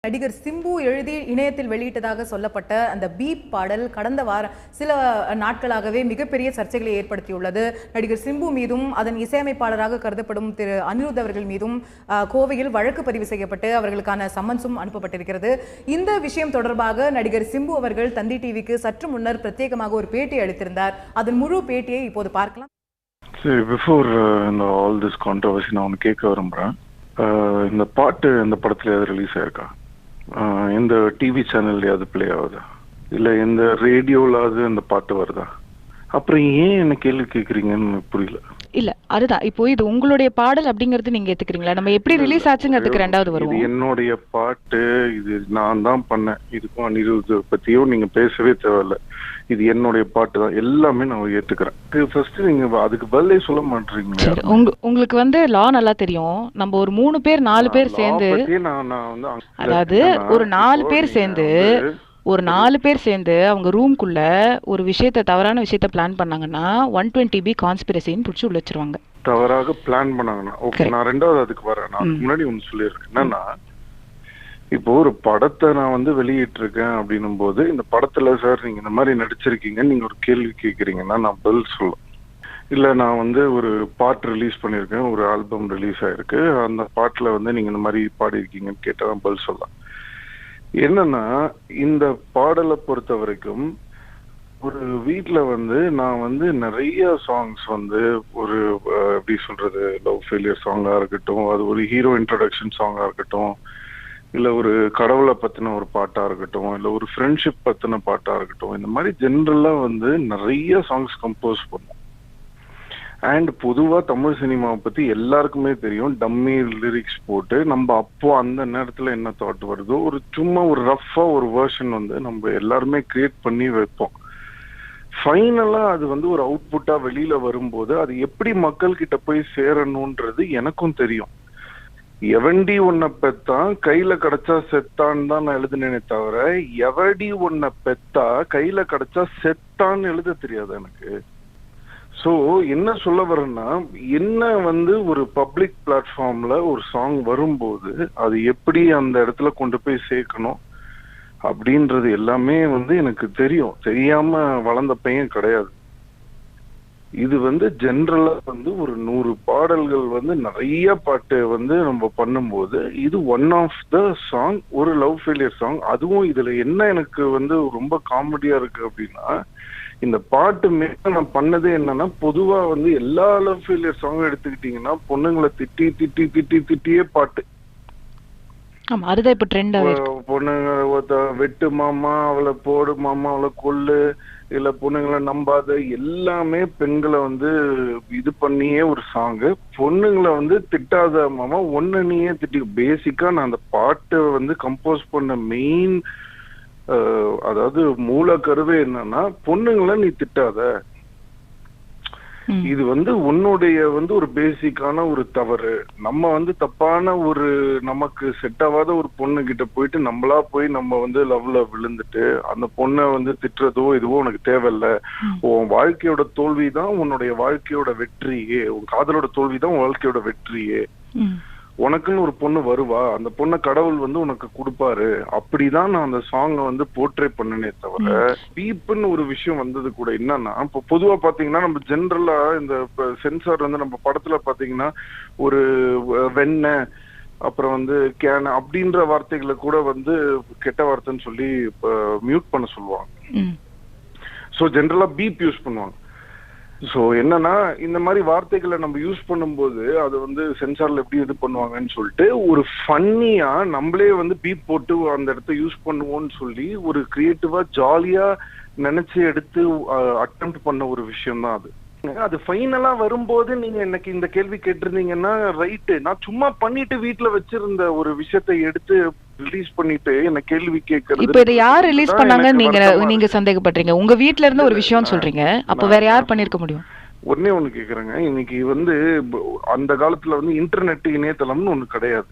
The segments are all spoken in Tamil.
நடிகர் சிம்பு எழுதி இணையத்தில் வெளியிட்டதாக சொல்லப்பட்ட அந்த பீப் பாடல் கடந்த சில நாட்களாகவே மிகப்பெரிய சர்ச்சைகளை ஏற்படுத்தியுள்ளது. நடிகர் சிம்பு மீதும் அதன் இசையமைப்பாளராக கருதப்படும் திரு அனிருத் அவர்கள் மீதும் கோவையில் வழக்கு பதிவு செய்யப்பட்டு அவர்களுக்கான சம்மன்ஸும் அனுப்பப்பட்டிருக்கிறது. இந்த விஷயம் தொடர்பாக நடிகர் சிம்பு அவர்கள் தந்தி டிவிக்கு சற்று முன்னர் பிரத்யேகமாக ஒரு பேட்டி அளித்திருந்தார். அதன் முழு பேட்டியை இப்போது பார்க்கலாம். பிஃபோர் ஆல் திஸ் கான்ட்ரவர்சி நான் ஒன்று கேட்க விரும்புகிறேன். இந்த பாட்டு இந்த படத்துல ரிலீஸ் ஆயிருக்கா? எந்த டிவி சேனல்லையாவது பிளே ஆகுதா? இல்லை எந்த ரேடியோலாவது இந்த பாட்டு வருதா? அப்புறம் ஏன் என்ன கேள்வி கேட்குறீங்கன்னு புரியல. இல்ல அதுதான், இப்போ இது உங்களுடைய பாடல் அப்படிங்கறது நீங்க ஏத்துக்கிறீங்களா? நம்ம எப்படி ரிலீஸ் ஆச்சுங்கிறதுக்கு ரெண்டாவது வருவோம். என்னுடைய பாட்டு, இது நான் தான் பண்ணேன். இதுக்கும் அனிருத் பத்தியோ நீங்க பேசவே தேவையில்ல. இது என்னுடைய பாட்டு தான், எல்லாமே நான் ஏத்துக்கிறேன். ஃபர்ஸ்ட் நீங்க அதுக்கு பதிலே சொல்ல மாட்டீங்க. உங்களுக்கு வந்து லா நல்லா தெரியும். நம்ம ஒரு 3 பேர் 4 பேர் சேர்ந்து, அதாவது ஒரு 4 பேர் சேர்ந்து அவங்க ரூம்குள்ள ஒரு விஷயத்த, தவறான விஷயத்த பிளான் பண்ணாங்கன்னா 120B கான்ஸ்பிரசின்னு புடிச்சு உள்ள வச்சிருவாங்க. தவறாக பிளான் பண்ணாங்கன்னா ஓகே, நான் ரெண்டாவது அதுக்கு வரேன். நான் முன்னாடி ஒன்று சொல்லியிருக்கேன். என்னன்னா, இப்போ ஒரு படத்தை நான் வந்து வெளியிட்டு இருக்கேன் அப்படின்னும் போது, இந்த படத்துல சார் நீங்க இந்த மாதிரி நடிச்சிருக்கீங்க, நீங்க ஒரு கேள்வி கேட்குறீங்கன்னா நான் பதில் சொல்லலாம். இல்லை நான் வந்து ஒரு பாட்டு ரிலீஸ் பண்ணியிருக்கேன், ஒரு ஆல்பம் ரிலீஸ் ஆயிருக்கு, அந்த பாட்டில் வந்து நீங்க இந்த மாதிரி பாடியிருக்கீங்கன்னு கேட்டால் தான் பதில் சொல்லலாம். என்னன்னா, இந்த பாடலை பொறுத்த வரைக்கும் ஒரு வீட்டில் வந்து நான் வந்து நிறைய சாங்ஸ் வந்து ஒரு எப்படி சொல்றது, லவ் ஃபெயிலியர் சாங்கா இருக்கட்டும், அது ஒரு ஹீரோ இன்ட்ரடக்ஷன் சாங்கா இருக்கட்டும், இல்லை ஒரு கடவுளை பற்றின ஒரு பாட்டாக இருக்கட்டும், இல்லை ஒரு ஃப்ரெண்ட்ஷிப் பற்றின பாட்டாக இருக்கட்டும், இந்த மாதிரி ஜென்ரலாக வந்து நிறைய சாங்ஸ் கம்போஸ் பண்ணும். அண்ட் பொதுவாக தமிழ் சினிமாவை பற்றி எல்லாருக்குமே தெரியும். டம்மி லிரிக்ஸ் போட்டு நம்ம அப்போ அந்த நேரத்தில் என்ன தாட் வருதோ, ஒரு சும்மா ஒரு ரஃப்பாக ஒரு வேர்ஷன் வந்து நம்ம எல்லாருமே கிரியேட் பண்ணி வைப்போம். ஃபைனலாக அது வந்து ஒரு அவுட்புட்டாக வெளியில் வரும்போது அது எப்படி மக்கள் கிட்ட போய் சேரணுன்றது எனக்கும் தெரியும். எவண்டி ஒன்ன பெத்தான் கையில கிடைச்சா செத்தான்னு தான் நான் எழுதினேனே தவிர, எவடி ஒன்ன பெத்தா கையில கிடைச்சா செத்தான்னு எழுத தெரியாது எனக்கு. ஸோ என்ன சொல்ல வரேன்னா, என்ன வந்து ஒரு பப்ளிக் பிளாட்ஃபார்ம்ல ஒரு சாங் வரும்போது அது எப்படி அந்த இடத்துல கொண்டு போய் சேர்க்கணும் அப்படின்றது எல்லாமே வந்து எனக்கு தெரியும். தெரியாம வளர்ந்த பையன் கிடையாது. இது வந்து ஜென்ரலா வந்து ஒரு 100 பாடல்கள் வந்து நிறைய பாட்டு வந்து நம்ம பண்ணும்போது இது ஒன் ஆஃப் த சாங், ஒரு லவ் ஃபெயிலியர் சாங். அதுவும் இதுல என்ன எனக்கு வந்து ரொம்ப காமெடியா இருக்கு அப்படின்னா, இந்த பாட்டு மேல நான் பண்ணதே என்னன்னா, பொதுவா வந்து எல்லா லவ் ஃபெயிலியர் சாங் எடுத்துக்கிட்டீங்கன்னா பொண்ணுங்களை திட்டி திட்டி திட்டி திட்டியே பாட்டு. பொண்ணுங்க வெட்டு மாமா, அவளை போடு மாமா, அவளை கொல்லு, இல்ல பொண்ணுங்களை நம்பாத, எல்லாமே பெண்களை வந்து இது பண்ணியே ஒரு சாங்கு. பொண்ணுங்களை வந்து திட்டாத மாமா, ஒன்னு நீயே திட்டி. பேசிக்கா நான் அந்த பாட்டை வந்து கம்போஸ் பண்ண மெயின் அதாவது மூல கருவே என்னன்னா, பொண்ணுங்களை நீ திட்டாத. இது வந்து உன்னுடைய வந்து ஒரு பேசிக்கான ஒரு தவறு. நம்ம வந்து தப்பான ஒரு நமக்கு செட் ஆகாத ஒரு பொண்ணு கிட்ட போயிட்டு நம்மளா போய் நம்ம வந்து லவ்ல விழுந்துட்டு அந்த பொண்ணை வந்து திட்டுறதோ இதுவோ உனக்கு தேவையில்ல. உன் வாழ்க்கையோட தோல்விதான் உன்னுடைய வாழ்க்கையோட வெற்றியே, உன் காதலோட தோல்விதான் உன் வாழ்க்கையோட வெற்றியே. உனக்குன்னு ஒரு பொண்ணு வருவா, அந்த பொண்ணை கடவுள் வந்து உனக்கு கொடுப்பாரு. அப்படிதான் நான் அந்த சாங்கை வந்து போர்ட்ரே பண்ணனே தவிர, பீப்புன்னு ஒரு விஷயம் வந்தது கூட என்னன்னா, இப்போ பொதுவா பாத்தீங்கன்னா நம்ம ஜென்ரலா இந்த சென்சார் வந்து நம்ம படத்துல பாத்தீங்கன்னா ஒரு வெண்ணெய், அப்புறம் வந்து கேன அப்படின்ற வார்த்தைகளை கூட வந்து கெட்ட வார்த்தைன்னு சொல்லி மியூட் பண்ண சொல்லுவாங்க. ஸோ ஜென்ரலா பீப் யூஸ் பண்ணுவாங்க. ஸோ என்னன்னா, இந்த மாதிரி வார்த்தைகளை நம்ம யூஸ் பண்ணும்போது அது வந்து சென்சார்ல எப்படி இது பண்ணுவாங்கன்னு சொல்லிட்டு ஒரு ஃபன்னியா நம்மளே வந்து பீப் போட்டு அந்த இடத்த யூஸ் பண்ணுவோம்னு சொல்லி ஒரு கிரியேட்டிவா ஜாலியா நினைச்சு எடுத்து அட்டெம்ப்ட் பண்ண ஒரு விஷயம் தான் அது. அது ஃபைனலா வரும்போது நீங்க எனக்கு இந்த கேள்வி கேட்டிருந்தீங்கன்னா ரைட்டு, நான் சும்மா பண்ணிட்டு வீட்டுல வச்சிருந்த ஒரு விஷயத்தை எடுத்து ரிலீஸ் பண்ணிட்டு என்ன கேள்வி கேட்கறது. இப்போ இதை யார் ரிலீஸ் பண்ணாங்கன்னு நீங்க சந்தேகப்படுறீங்க? உங்க வீட்ல இருந்து ஒரு விஷயம் சொல்றீங்க, அப்ப வேற யார் பண்ணிருக்க முடியும்? ஒன்னே ஒண்ணு கேக்குறேங்க. இன்னைக்கு வந்து அந்த காலத்துல வந்து இன்டர்நெட் இணையதளம்னு ஒண்ணு கிடையாது.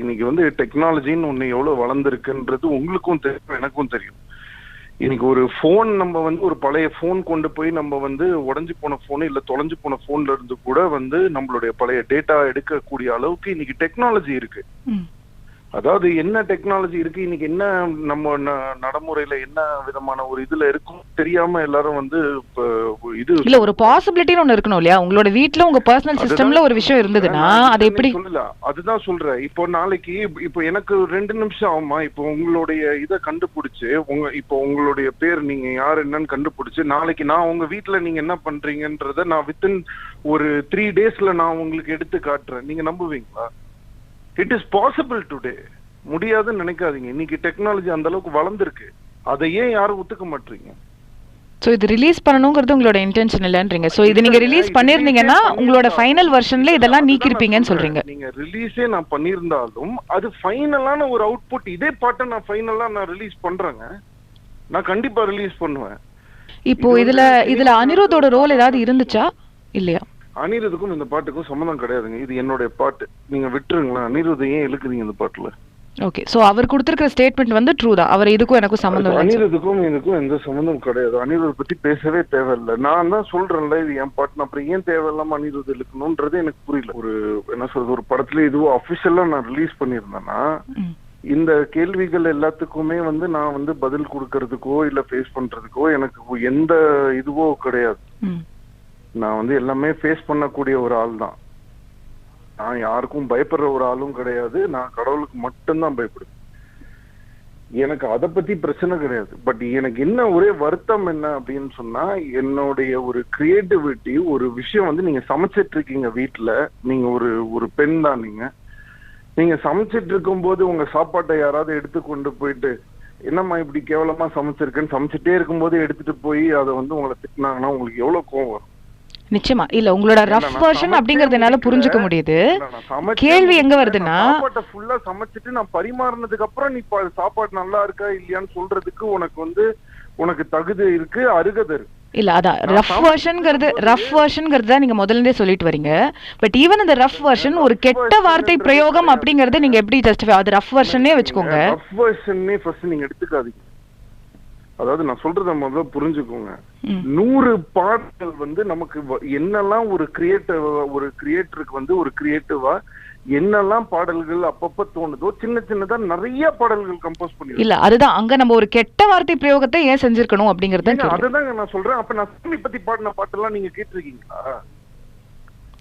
இன்னைக்கு வந்து டெக்னாலஜின்னு ஒண்ணு எவ்வளவு வளர்ந்துருக்குன்றது உங்களுக்கும் தெரியும், எனக்கும் தெரியும். இன்னைக்கு ஒரு போன், நம்ம வந்து ஒரு பழைய போன் கொண்டு போய் நம்ம வந்து உடஞ்சு போன போன் இல்ல தொலைஞ்சு போன போன்ல இருந்து கூட வந்து நம்மளுடைய பழைய டேட்டா எடுக்கக்கூடிய அளவுக்கு இன்னைக்கு டெக்னாலஜி இருக்கு. அதாவது என்ன டெக்னாலஜி இருக்கு இன்னைக்கு, என்ன நம்ம நடைமுறையில என்ன விதமான ஒரு இதுல இருக்கும் தெரியாம எல்லாரும் வந்து இது இல்ல ஒரு பாசிபிலிட்டின்னு ஒண்ணு இருக்கணும் இல்லையா? உங்களோட வீட்ல உங்க பர்சனல் சிஸ்டம்ல ஒரு விஷயம் இருந்ததுன்னா அது எப்படி சொல்லல? அதுதான் சொல்றேன். இப்போ நாளைக்கு இப்போ எனக்கு 2 நிமிஷம் ஆகுமா? இப்போ உங்களுடைய இதை கண்டுபிடிச்சு இப்போ உங்களுடைய பேர் நீங்க யார் என்னன்னு கண்டுபிடிச்சு நாளைக்கு நான் உங்க வீட்டுல நீங்க என்ன பண்றீங்கன்றத நான் வித்தின் ஒரு 3 daysல நான் உங்களுக்கு எடுத்து காட்டுறேன். நீங்க நம்புவீங்களா? It is possible today. முடியாதுன்னு நினைக்காதீங்க. இன்னைக்கு டெக்னாலஜி அந்த அளவுக்கு வளர்ந்துருக்கு. அதை ஏன் யாரும் ஒத்துக்க மாட்டீங்க? சோ இது ரிலீஸ் பண்ணனும்ங்கிறது உங்களோட இன்டென்ஷன் இல்லன்றீங்க. சோ இது நீங்க ரிலீஸ் பண்ணிருந்தீங்கன்னா உங்களோட ஃபைனல் வெர்ஷன்ல இதெல்லாம் நீக்கிருப்பீங்கன்னு சொல்றீங்க. நீங்க ரிலீஸே நான் பண்ணிருந்தாலும் அது ஃபைனலான ஒரு அவுட்புட். இதே பாட்டை நான் ஃபைனலா நான் ரிலீஸ் பண்றேங்க. நான் கண்டிப்பா ரிலீஸ் பண்ணுவேன். இப்போ இதுல அனிருத்தோட ரோல் ஏதாவது இருந்துச்சா இல்லையா? அனிருத்துக்கும் இந்த பாட்டுக்கும் சம்மந்தம் கிடையாதுங்க. இது என்னோட பாட்டு. நீங்க விட்டுருங்களா? அனிருத்தை ஏன் இழுக்குறீங்க இந்த பாட்டுல? ஓகே, சோ அவர் கொடுத்திருக்கிற ஸ்டேட்மெண்ட் வந்து ட்ரூ தான். அவர் இதுக்கும் எனக்கும் சம்பந்தம் இல்ல. அனிருத்துக்கும் இதுக்கும் எந்த சம்பந்தம் கிடையாது. அனிருத் பத்தி பேசவே தேவையில்லை. நான் தான் சொல்றேன்ல இது என் பாட்டு. அப்புறம் ஏன் தேவையில்லாம அனிருத் இழுக்கணும்ன்றது எனக்கு புரியல. ஒரு என்ன சொல்றது, ஒரு படத்துல இதுவும் அபிஷியலா நான் ரிலீஸ் பண்ணியிருந்தேன்னா இந்த கேள்விகள் எல்லாத்துக்குமே வந்து நான் வந்து பதில் கொடுக்கறதுக்கோ இல்ல ஃபேஸ் பண்றதுக்கோ எனக்கு எந்த இதுவோ கிடையாது. நான் வந்து எல்லாமே ஃபேஸ் பண்ணக்கூடிய ஒரு ஆள் தான். நான் யாருக்கும் பயப்படுற ஒரு ஆளும் கிடையாது. நான் கடவுளுக்கு மட்டும்தான் பயப்படுவேன். எனக்கு அதை பத்தி பிரச்சனை கிடையாது. பட் எனக்கு என்ன ஒரே வருத்தம் என்ன அப்படின்னு சொன்னா, என்னுடைய ஒரு கிரியேட்டிவிட்டி, ஒரு விஷயம் வந்து நீங்க சமைச்சிட்டு இருக்கீங்க வீட்டுல, நீங்க ஒரு பெண் தான். நீங்க சமைச்சிட்டு இருக்கும் போது உங்க சாப்பாட்டை யாராவது எடுத்து கொண்டு போயிட்டு என்னம்மா இப்படி கேவலமா சமைச்சிருக்கேன்னு சமைச்சிட்டே இருக்கும்போது எடுத்துட்டு போய் அதை வந்து உங்களை திட்டினாங்கன்னா உங்களுக்கு எவ்வளவு கோவம் வரும்? நிச்சயமா இல்ல. உங்களோட ரஃப் வெர்ஷன் அப்படிங்கறது என்னால புரிஞ்சுக்க முடியுது. கேள்வி எங்க வருதுன்னா, சாப்பாட்டை ஃபுல்லா சமைச்சிட்டு நான் பரிமாறினதுக்கு அப்புறம் நீ சாப்பாடு நல்லா இருக்கா இல்லையான்னு சொல்றதுக்கு உனக்கு தகுதி இருக்கு, அருகதை இருக்கு. இல்ல அதான் ரஃப் வெர்ஷன்ங்கிறது தான் நீங்க முதல்ல இருந்தே சொல்லிட்டு வரீங்க. பட் ஈவன் இந்த ரஃப் வெர்ஷன் ஒரு கெட்ட வார்த்தை பிரயோகம் அப்படிங்கறது நீங்க எப்படி ஜஸ்டிஃபை? அது ரஃப் வெர்ஷனே வெச்சுக்கோங்க. ரஃப் வெர்ஷனே ஃபர்ஸ்ட் நீங்க எடுத்துக்காதீங்க. அதாவது நான் சொல்றத முதல்ல புரிஞ்சுக்கோங்க. 100 பாடல்கள் வந்து நமக்கு என்னெல்லாம் ஒரு கிரியேட்டருக்கு வந்து ஒரு கிரியேட்டிவா என்னெல்லாம் பாடல்கள் அப்பப்ப தோணுதோ சின்னதா நிறைய பாடல்கள் கம்போஸ் பண்ணி. இல்ல அதுதான் அங்க நம்ம ஒரு கெட்ட வார்த்தை பிரயோகத்தை ஏன் செஞ்சிருக்கணும் அப்படிங்கறத அதுதாங்க நான் சொல்றேன். அப்ப நான் சாமி பத்தி பாடின பாட்டெல்லாம் நீங்க கேட்டிருக்கீங்களா?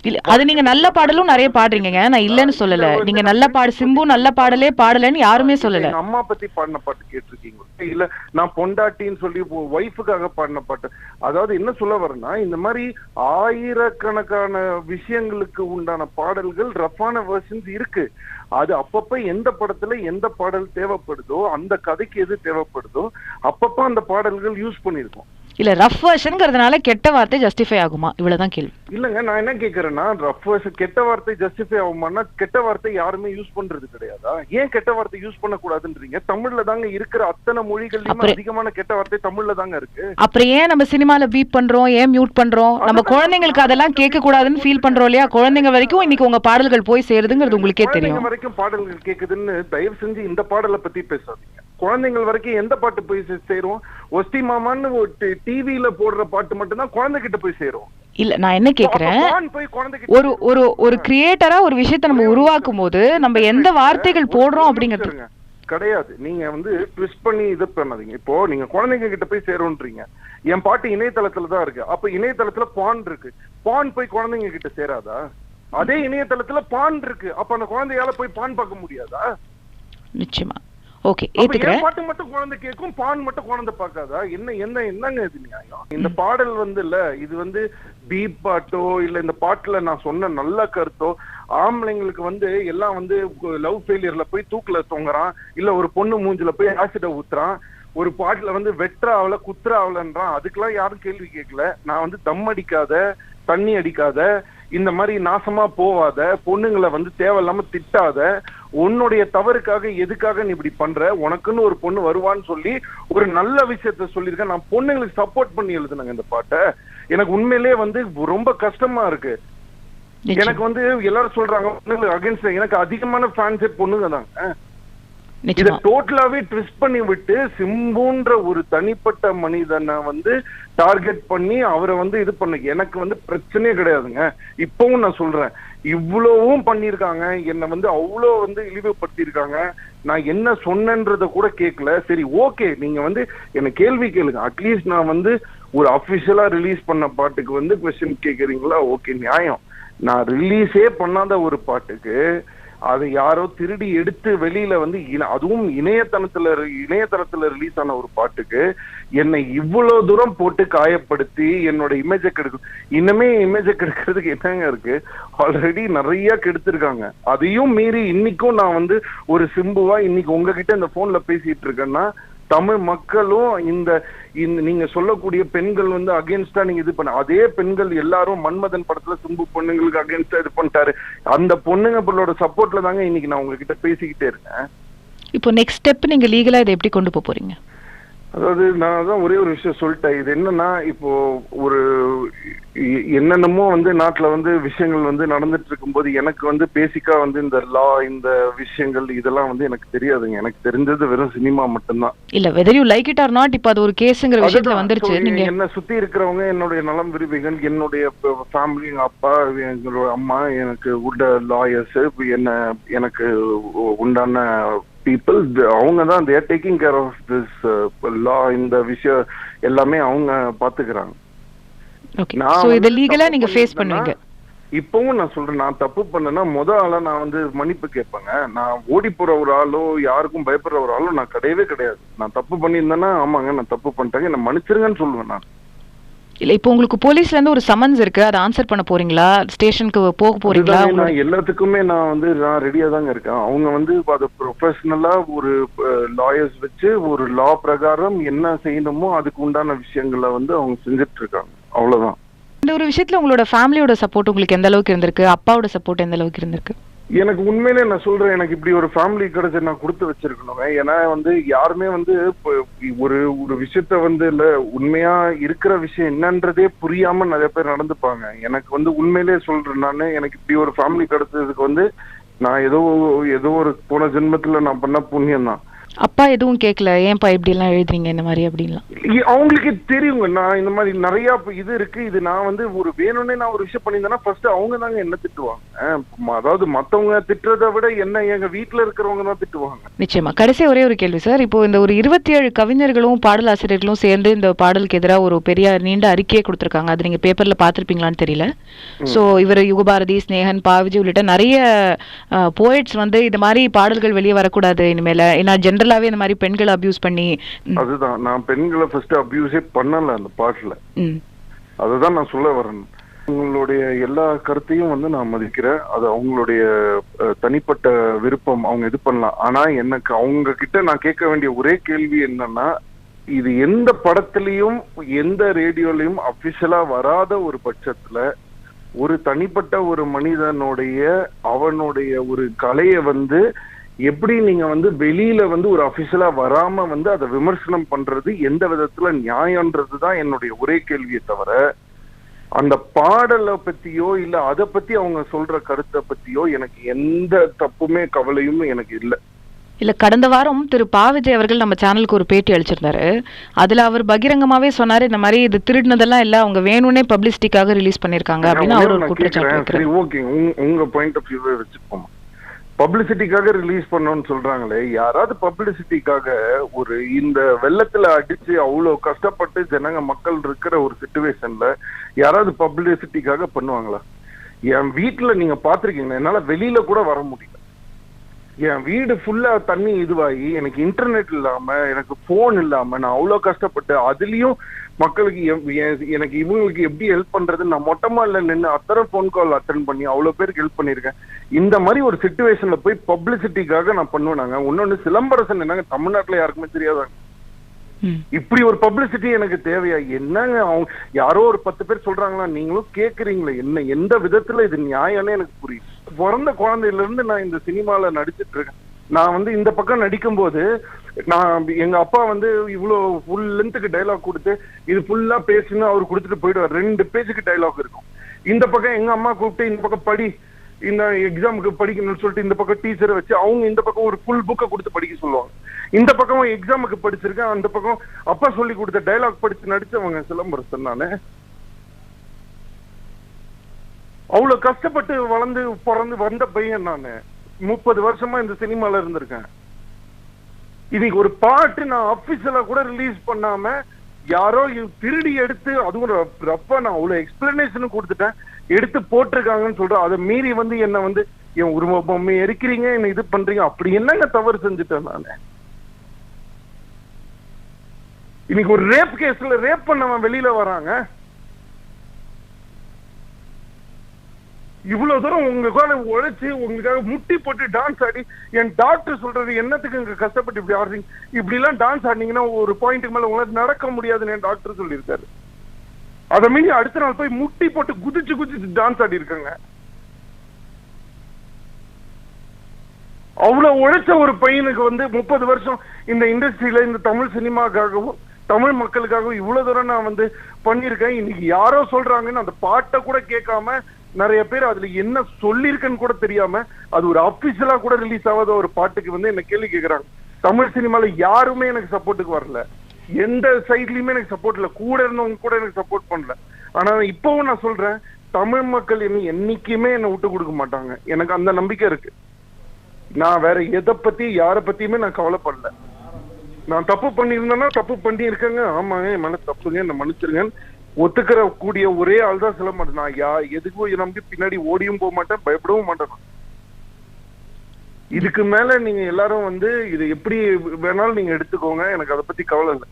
இல்ல அது நீங்க நல்ல பாடலும் நிறைய பாடுறீங்க. நான் இல்லன்னு சொல்லல. நீங்க நல்ல சிம்பு நல்ல பாடலே பாடலன்னு யாருமே சொல்லல. அம்மா பத்தி பாடின பாட்டு கேட்டிருக்கீங்க? இல்ல நான் பொண்டாட்டின்னு சொல்லி ஒய்ஃபுக்காக பாடின பாட்டு. அதாவது என்ன சொல்ல வரேன்னா, இந்த மாதிரி ஆயிரக்கணக்கான விஷயங்களுக்கு உண்டான பாடல்கள் ரஃபான வெர்ஷன்ஸ் இருக்கு. அது அப்பப்ப எந்த படத்துல எந்த பாடல் தேவைப்படுதோ, அந்த கதைக்கு எது தேவைப்படுதோ அப்பப்ப அந்த பாடல்கள் யூஸ் பண்ணிருக்கோம். இல்ல ரஃப் வெர்ஷன்ங்கிறதுனால கெட்ட வார்த்தை ஜஸ்டிஃபை ஆகுமா? இவ்வளவுதான் கேள்வி. இல்லங்க, நான் என்ன கேக்குறேன்னா, ரஃப் வெர்ஷன் கெட்ட வார்த்தை ஜஸ்டிஃபை ஆகுமானா கெட்ட வார்த்தை யாருமே யூஸ் பண்றது கிடையாதா? ஏன் கெட்ட வார்த்தை யூஸ் பண்ண கூடாதுன்றீங்க? தமிழ்ல தாங்க இருக்கிற அத்தனை மொழிகள்லயும் அதிகமான கெட்ட வார்த்தை தமிழ்ல தாங்க இருக்கு. அப்புறம் ஏன் நம்ம சினிமால பீப் பண்றோம், ஏன் மியூட் பண்றோம்? நம்ம குழந்தைங்களுக்கு அதெல்லாம் கேட்க கூடாதுன்னு ஃபீல் பண்றோம் இல்லையா? குழந்தைங்க வரைக்கும் இன்னைக்கு உங்க பாடல்கள் போய் சேருதுங்கிறது உங்களுக்கே தெரியும். வரைக்கும் பாடல்கள் கேக்குதுன்னு தயவு செஞ்சு இந்த பாடலை பத்தி பேசாதீங்க. குழந்தைகள் வரைக்கும் எந்த பாட்டு போய் சேரும்? ஒஸ்தி மாமான்னு டிவில போடுற பாட்டு மட்டும் தான் குழந்தைகிட்ட போய் சேரும். இல்ல நான் என்ன கேக்குறேன், ஒரு கிரியேட்டரா ஒரு விஷயத்தை நம்ம உருவாக்கும் போது நம்ம எந்த வார்த்தைகள் போடுறோம் அப்படிங்கிறது கிடையாது. நீங்க வந்து ட்விஸ்ட் பண்ணி இது பண்ணாதீங்க. இப்போ நீங்க குழந்தைங்க கிட்ட போய் சேரும்ன்றீங்க. என் பாட்டு இணையதளத்துல தான் இருக்கு. அப்ப இணையதளத்துல பான் இருக்கு. பான் போய் குழந்தைங்க கிட்ட சேராதா? அதே இணையதளத்துல பான் இருக்கு. அப்ப அந்த குழந்தையால போய் பான் பார்க்க முடியாதா? நிச்சயமா. ஓகே, ஏத்துக்கிறேன். பாட்டு மட்டும் குழந்தை கேட்கும், பான் மட்டும் குழந்தை பார்க்காதா? என்னங்க இது நியாயம்? இந்த பாடல் வந்து இல்ல, இது வந்து பீப் பாட்டோ இல்ல இந்த பாட்டுல நான் சொன்ன நல்ல கருத்தோ, ஆம்பளைங்களுக்கு வந்து எல்லாம் வந்து லவ் ஃபெயிலியர்ல போய் தூக்குல தொங்குறான், இல்ல ஒரு பொண்ணு மூஞ்சில போய் ஆசிட ஊத்துறான், ஒரு பாட்டுல வந்து வெற்றாவல குத்துறாவலன்றான். அதுக்கெல்லாம் யாரும் கேள்வி கேட்கல. நான் வந்து தம் அடிக்காத, தண்ணி அடிக்காத, இந்த மாதிரி நாசமா போவாத, பொண்ணுங்களை வந்து தேவையில்லாம திட்டாத, உன்னுடைய தவறுக்காக எதுக்காக நீ இப்படி பண்ற, உனக்குன்னு ஒரு பொண்ணு வருவான்னு சொல்லி ஒரு நல்ல விஷயத்த சொல்லியிருக்கேன். நான் பொண்ணுங்களுக்கு சப்போர்ட் பண்ணி எழுதுனேங்க இந்த பாட்டை. எனக்கு உண்மையிலேயே வந்து ரொம்ப கஷ்டமா இருக்கு. எனக்கு வந்து எல்லாரும் சொல்றாங்க பொண்ணுங்களுக்கு அகைன்ஸ்ட். எனக்கு அதிகமான ஃபேன்ஸே பொண்ணுங்க தாங்க. இத டோட்டலாவே ட்விஸ்ட் பண்ணி விட்டு சிம்புன்ற ஒரு தனிப்பட்ட மனிதனை வந்து டார்கெட் பண்ணி அவரை வந்து இது பண்ண எனக்கு வந்து பிரச்சனையே கிடையாதுங்க. இப்பவும் நான் சொல்றேன், இவ்வளவும் பண்ணிருக்காங்க, என்னை வந்து அவ்வளோ வந்து இழிவுபடுத்திருக்காங்க. நான் என்ன சொன்னேன்றத கூட கேட்கல. சரி ஓகே, நீங்க வந்து என்ன கேள்வி கேளுங்க. அட்லீஸ்ட் நான் வந்து ஒரு அபிஷியலா ரிலீஸ் பண்ண பாட்டுக்கு வந்து கொஸ்டின் கேக்குறீங்களா? ஓகே, நியாயம். நான் ரிலீஸே பண்ணாத ஒரு பாட்டுக்கு அதை யாரோ திருடி எடுத்து வெளியில வந்து அதுவும் இணையதளத்துல ரிலீஸ் ஆன ஒரு பாட்டுக்கு என்னை இவ்வளவு தூரம் போட்டு காயப்படுத்தி என்னோட இமேஜை கெடுக்கும். இன்னுமே இமேஜை கெடுக்கிறதுக்கு என்னங்க இருக்கு? ஆல்ரெடி நிறைய கெடுத்திருக்காங்க. அதையும் மீறி இன்னைக்கும் நான் வந்து ஒரு சிம்புவா இன்னைக்கு உங்ககிட்ட இந்த போன்ல பேசிட்டு இருக்கேன்னா, தமிழ் மக்களும் இந்த நீங்க சொல்லக்கூடிய பெண்கள் வந்து அகேன்ஸ்டா நீங்க இது பண்ண அதே பெண்கள் எல்லாரும் மன்மதன் படத்துல சிம்பு பொண்ணுங்களுக்கு அகேன்ஸ்டா இது பண்ணிட்டாரு. அந்த பொண்ணுங்களோட சப்போர்ட்ல தாங்க இன்னைக்கு நான் உங்ககிட்ட பேசிக்கிட்டே இருக்கேன். இப்போ நெக்ஸ்ட் ஸ்டெப் நீங்க லீகலா இதை எப்படி கொண்டு போறீங்க? அதாவது நான் தான் ஒரே ஒரு விஷயம் சொல்லிட்டேன். இது என்னன்னா, இப்போ ஒரு என்னென்னமோ வந்து நாட்டுல வந்து விஷயங்கள் வந்து நடந்துட்டு இருக்கும்போது எனக்கு வந்து பேசிக்கா வந்து இந்த லா இந்த விஷயங்கள் இதெல்லாம் வந்து எனக்கு தெரியாதுங்க. எனக்கு தெரிஞ்சது வெறும் சினிமா மட்டும்தான். இல்ல whether you like it or not, இப்போ அது ஒரு கேஸ்ங்கற விஷயத்துல வந்துருச்சு. நீங்க என்ன சுத்தி இருக்கிறவங்க என்னுடைய நலம் விரும்பிகள், என்னுடைய ஃபேமிலி, எங்க அப்பா, எங்களோட அம்மா, எனக்கு உண்ட லாயர்ஸ், எனக்கு உண்டான people, அவங்க தான் they are taking care of this law. இந்த விஷயம் எல்லாமே அவங்க பாத்துக்கறாங்க. ஓகே, சோ இத லீகலா நீங்க ஃபேஸ் பண்ணுவீங்க. இப்பவும் நான் சொல்றேன், நான் தப்பு பண்ணேன்னா ஆளா நான் வந்து மன்னிப்பு கேட்பேங்க. நான் ஓடி போற ஒரு ஆளோ யாருக்கும் பயப்படுற ஒரு ஆளோ நான் கிடையவே கிடையாது. நான் தப்பு பண்ணியிருந்தேன்னா ஆமாங்க நான் தப்பு பண்ணிட்டேங்க, என்ன மன்னிச்சிருங்கன்னு சொல்லுவேன் நான். இல்ல இப்போ உங்களுக்கு போலீஸ்ல இருந்து ஒரு சம்மன்ஸ் இருக்கு, அதை ஆன்சர் பண்ண போறீங்களா? ஸ்டேஷனுக்கு போக போறீங்களா? நான் எல்லாத்துக்குமே நான் ரெடியா தாங்க இருக்கேன். அவங்க வந்து அதை ப்ரொஃபஷனலா ஒரு லாயர்ஸ் வச்சு ஒரு லா பிரகாரம் என்ன செய்யணுமோ அதுக்கு உண்டான விஷயங்களை வந்து அவங்க செஞ்சுட்டு இருக்காங்க. அவ்வளவுதான். இந்த ஒரு விஷயத்துல உங்களோட ஃபேமிலியோட சப்போர்ட் உங்களுக்கு எந்த அளவுக்கு இருந்திருக்கு? அப்பாவோட சப்போர்ட் எந்த அளவுக்கு இருந்திருக்கு? எனக்கு உண்மையிலே நான் சொல்றேன், எனக்கு இப்படி ஒரு ஃபேமிலி கிடைச்ச நான் கொடுத்து வச்சிருக்கணுங்க. ஏன்னா வந்து யாருமே வந்து ஒரு ஒரு விஷயத்த வந்து இல்ல உண்மையா இருக்கிற விஷயம் என்னன்றதே புரியாம நிறைய பேர் நடந்துப்பாங்க. எனக்கு வந்து உண்மையிலே சொல்றேன், நான் எனக்கு இப்படி ஒரு ஃபேமிலி கிடைச்சதுக்கு வந்து நான் ஏதோ ஒரு போன ஜென்மத்துல நான் பண்ண புண்ணியம் தான். அப்பா எதுவும் கேட்கல, ஏன்பா இப்படி எல்லாம் எழுதுறீங்க இந்த மாதிரி அப்படின்லாம்? அவங்களுக்கு தெரியுங்க, நான் இந்த மாதிரி நிறைய இது இருக்கு, இது நான் வந்து ஒரு வேணும்னே நான் ஒரு விஷயம் பண்ணியிருந்தேன்னா ஃபர்ஸ்ட் அவங்க தாங்க என்ன திட்டுவாங்க. அதாவது மத்தவங்க திட்டுறதை விட என்ன எங்க வீட்டுல இருக்கிறவங்க தான் திட்டுவாங்க. நிச்சயமா. கடைசி ஒரே ஒரு கேள்வி சார், இப்போ இந்த ஒரு 27 கவிஞர்களும் பாடலாசிரியர்களும் சேர்ந்து இந்த பாடலுக்கு எதிராக ஒரு பெரிய நீண்ட அறிக்கையை கொடுத்திருக்காங்க. அது நீங்க பேப்பர்ல பாத்திருப்பீங்களான்னு தெரியல. சோ இவர் யுகபாரதி, ஸ்னேகன், பாவிஜி உள்ளிட்ட நிறைய போயட்ஸ் வந்து இந்த மாதிரி பாடல்கள் வெளியே வரக்கூடாது இனிமேல, ஏன்னா ஜெனரலாவே இந்த மாதிரி பெண்களை அபியூஸ் பண்ணி. அதுதான், நான் பெண்களை ஃபர்ஸ்ட் அபியூஸே பண்ணல அந்த பாட்டுல. அதுதான் நான் சொல்ல வரேன். அவங்களுடைய எல்லா கருத்தையும் வந்து நான் மதிக்கிறேன். அது அவங்களுடைய தனிப்பட்ட விருப்பம், அவங்க இது பண்ணலாம். ஆனா எனக்கு அவங்க கிட்ட நான் கேட்க வேண்டிய ஒரே கேள்வி என்னன்னா, இது எந்த படத்திலையும் எந்த ரேடியோலையும் அபிஷியலா வராத ஒரு பட்சத்துல ஒரு தனிப்பட்ட ஒரு மனிதனுடைய அவனுடைய ஒரு கலையை வந்து எப்படி நீங்க வந்து வெளியில வந்து ஒரு அபிஷியலா வராம வந்து அதை விமர்சனம் பண்றது எந்த விதத்துல நியாயம்ன்றதுதான் என்னுடைய ஒரே கேள்வியை தவிர, அந்த பாடலை பத்தியோ இல்ல அதை பத்தி அவங்க சொல்ற கருத்தை பத்தியோ எனக்கு எந்த தப்புமே கவலையும் எனக்கு இல்லை. இல்ல, கடந்த வாரம் திரு பாவிஜய் அவர்கள் நம்ம சேனலுக்கு ஒரு பேட்டி அளிச்சிருந்தாரு. அதுல அவர் பகிரங்கமாவே சொன்னாரு, இந்த மாதிரி இது திருடினதெல்லாம் இல்ல, அவங்க வேணும்னே பப்ளிசிட்டிக்காக ரிலீஸ் பண்ணிருக்காங்க அப்படின்னு அவர் ஒரு குற்றச்சாட்டு. ஓகே, உங்க பாயிண்ட் ஆஃப் வியூவை வச்சுப்போம். பப்ளிசிட்டிக்காக ரிலீஸ் பண்ணணும்னு சொல்றாங்களே, யாராவது பப்ளிசிட்டிக்காக ஒரு இந்த வெள்ளத்துல அடிச்சு அவ்வளவு கஷ்டப்பட்டு ஜனங்க மக்கள் இருக்கிற ஒரு சிச்சுவேஷன்ல யாராவது பப்ளிசிட்டிக்காக பண்ணுவாங்களா? என் வீட்டுல நீங்க பாத்திருக்கீங்களா, என்னால வெளியில கூட வர முடியல. என் வீடு ஃபுல்லா தண்ணி இதுவாகி எனக்கு இன்டர்நெட் இல்லாம எனக்கு போன் இல்லாம நான் அவ்வளவு கஷ்டப்பட்டு அதுலயும் மக்களுக்கு எனக்கு இவங்களுக்கு எப்படி ஹெல்ப் பண்றது, நான் மொட்டமால நின்று அத்தனை போன் கால் அட்டன் பண்ணி அவ்வளவு பேருக்கு ஹெல்ப் பண்ணிருக்கேன். இந்த மாதிரி ஒரு சிச்சுவேஷன்ல போய் பப்ளிசிட்டிக்காக நான் பண்ணுவேனாங்க? இன்னொன்னு சிலம்பரசன் என்னங்க தமிழ்நாட்டுல யாருக்குமே தெரியாதாங்க. இப்படி ஒரு பப்ளிசிட்டி எனக்கு தேவையா? என்னங்க அவங்க யாரோ ஒரு 10 பேர் சொல்றாங்களா, நீங்களும் கேக்குறீங்களே, என்ன எந்த விதத்துல இது நியாயம்னு எனக்கு புரியுது. பிறந்த குழந்தையில இருந்து நான் இந்த சினிமால நடிச்சிட்டு இருக்கேன். நான் வந்து இந்த பக்கம் நடிக்கும் போது நான் எங்க அப்பா வந்து இவ்வளவு ஃபுல் லென்த்துக்கு டைலாக் கொடுத்து இது ஃபுல்லா பேசுன்னு அவர் கொடுத்துட்டு போயிடுவார். 2 பேஜுக்கு டைலாக் இருக்கும். இந்த பக்கம் எங்க அம்மா கூப்பிட்டு இந்த பக்கம் படி, இந்த எக்ஸாமுக்கு படிக்கணும்னு சொல்லிட்டு இந்த பக்கம் டீச்சரை வச்சு அவங்க இந்த பக்கம் ஒரு ஃபுல் புக்கை கொடுத்து படிக்க சொல்லுவாங்க. இந்த பக்கம் எக்ஸாமுக்கு படிச்சிருக்கேன், அந்த பக்கம் அப்பா சொல்லி கொடுத்த டைலாக் படிச்சு நடிச்சவங்க சிலம்பரசன். நானு அவ்வளவு கஷ்டப்பட்டு வளர்ந்து பிறந்து வந்த பையன். நானு 30 வருஷமா இந்த சினிமால இருந்திருக்கேன். இன்னைக்கு ஒரு பாட்டு நான் அபிஷியலா கூட ரிலீஸ் பண்ணாம யாரோ திருடி எடுத்து, அதுவும் ரப்பா நான் அவ்வளவு எக்ஸ்பிளனேஷன் கொடுத்துட்டேன், எடுத்து போட்டிருக்காங்கன்னு சொல்றேன். அதை மீறி வந்து என்ன வந்து என் உருவ பொம்மை எரிக்கிறீங்க, என்ன இது பண்றீங்க, அப்படி என்னங்க தவறு செஞ்சுட்டேன் நானு? இன்னைக்கு ஒரு ரேப் கேஸ்ல ரேப் பண்ணவன் வெளியில வராங்க. இவ்வளவு தூரம் உங்களுக்காக உழைச்சு உங்களுக்காக முட்டி போட்டு டான்ஸ் ஆடி, என் டாக்டர் சொல்றது என்னத்துக்கு இங்க கஷ்டப்பட்டு இப்படி ஆடுறீங்க, இப்படி எல்லாம் டான்ஸ் ஆடினீங்கன்னா ஒரு பாயிண்ட்டுக்கு மேல உங்களால நடக்க முடியாதுன்னு என் டாக்டர் சொல்லியிருக்காரு. அதை மீறி அடுத்த நாள் போய் முட்டி போட்டு குதிச்சு குதிச்சு டான்ஸ் ஆடி இருக்காங்க. அவ்வளவு உழைச்ச ஒரு பையனுக்கு வந்து 30 வருஷம் இந்த இண்டஸ்ட்ரியில இந்த தமிழ் சினிமாக்காகவும் தமிழ் மக்களுக்காகவும் இவ்வளவு தூரம் நான் வந்து பண்ணிருக்கேன். இன்னைக்கு யாரோ சொல்றாங்கன்னு அந்த பாட்டை கூட கேட்காம நிறைய பேர் அதுல என்ன சொல்லிருக்குன்னு கூட தெரியாம அது ஒரு அபிஷியலா கூட ரிலீஸ் ஆகாத ஒரு பாட்டுக்கு வந்து என்ன கேள்வி கேட்கறாங்க. தமிழ் சினிமால யாருமே எனக்கு சப்போர்ட்டுக்கு வரல, எந்த சைட்லயுமே எனக்கு சப்போர்ட் இல்ல, கூட இருந்தவங்க கூட எனக்கு சப்போர்ட் பண்ணல. ஆனா இப்பவும் நான் சொல்றேன், தமிழ் மக்கள் என்னைக்குமே என்னை விட்டு கொடுக்க மாட்டாங்க. எனக்கு அந்த நம்பிக்கை இருக்கு. நான் வேற எதை பத்தி யார பத்தியுமே நான் கவலைப்படல. நான் தப்பு பண்ணியிருந்தேன்னா தப்பு பண்ணி இருக்கேங்க, ஆமாங்க என் மேல தப்புங்க, என்ன மன்னிச்சிருங்க ஒத்துக்கிற கூடிய ஒரே ஆள் தான் சிலம்பரசன். நான் எதுக்கும் நம்பி பின்னாடி ஓடியும் போக மாட்டேன், பயப்படவும் மாட்டேன். இதுக்கு மேல நீங்க எல்லாரும் வந்து இது எப்படி வேணாலும் நீங்க எடுத்துக்கோங்க, எனக்கு அதை பத்தி கவலை இல்லை.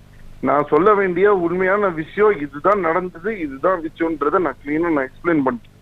நான் சொல்ல வேண்டிய உண்மையான விஷயம் இதுதான் நடந்தது, இதுதான் விஷயம்ன்றதை நான் கிளீனா நான் எக்ஸ்பிளைன் பண்ணிட்டேன்.